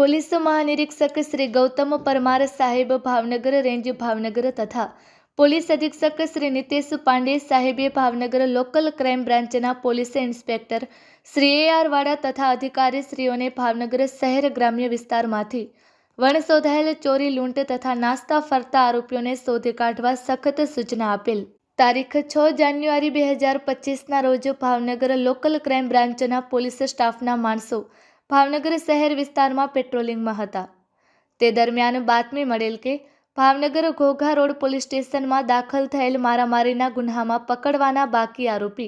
Police મહાનિરીક્ષક Shri Gautam Parmar સાહેબ Bhavnagar range Bhavnagar તથા police અધિક્ષક શ્રી નિતેશ પાંડે સાહેબે ભાવનગર લોકલ ક્રાઇમ બ્રાન્ચના પોલીસ ઇન્સ્પેક્ટર શ્રી AR વાડા તથા અધિકારીશ્રીઓને ભાવનગર શહેર ગ્રામ્ય વિસ્તારમાંથી વણશોધાયેલ ચોરી લૂંટ તથા નાસ્તા ફરતા આરોપીઓને શોધી કાઢવા સખત સૂચના આપેલ. તારીખ 6 જાન્યુઆરી 2025ના રોજ ભાવનગર લોકલ ક્રાઇમ બ્રાન્ચના પોલીસ સ્ટાફના માણસો ભાવનગર શહેર વિસ્તારમાં પેટ્રોલિંગમાં હતા. તે દરમિયાન બાતમી મળેલ કે ભાવનગર ઘોઘા રોડ પોલીસ સ્ટેશનમાં દાખલ થયેલ મારામારીના ગુન્હામાં પકડવાના બાકી આરોપી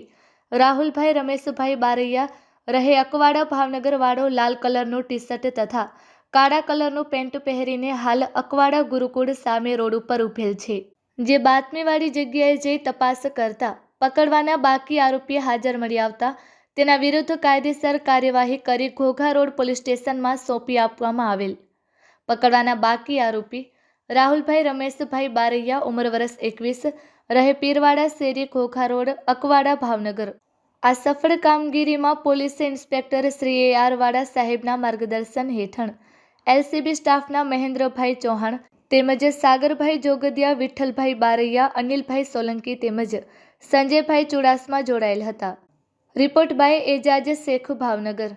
રાહુલભાઈ રમેશભાઈ બારૈયા રહે અકવાડા ભાવનગર વાળો લાલ કલરનું ટી-શર્ટ તથા કાળા કલરનું પેન્ટ પહેરીને હાલ અકવાડા ગુરુકુળ સામે રોડ ઉપર ઉભેલ છે. જે બાતમીવાળી જગ્યાએ જઈ તપાસ કરતા પકડવાના બાકી આરોપી હાજર મળી આવતા તેના વિરુદ્ધ કાયદેસર કાર્યવાહી કરી ઘોઘા રોડ પોલીસ સ્ટેશનમાં સોંપી આપવામાં આવેલ. પકડવાના બાકી આરોપી રાહુલભાઈ રમેશભાઈ બારૈયા ઉંમર વર્ષ 21 રહે પીરવાડા શેરી ઘોઘા રોડ અકવાડા ભાવનગર. આ સફળ કામગીરીમાં પોલીસ ઇન્સ્પેક્ટર શ્રી AR વાડા સાહેબના માર્ગદર્શન હેઠળ LCB સ્ટાફના મહેન્દ્રભાઈ ચૌહાણ તેમજ સાગરભાઈ જોગદિયા, વિઠ્ઠલભાઈ બારૈયા, અનિલભાઈ સોલંકી તેમજ સંજયભાઈ ચુડાસમા જોડાયેલ હતા. Report by Ejaz Shaikh Bhavnagar.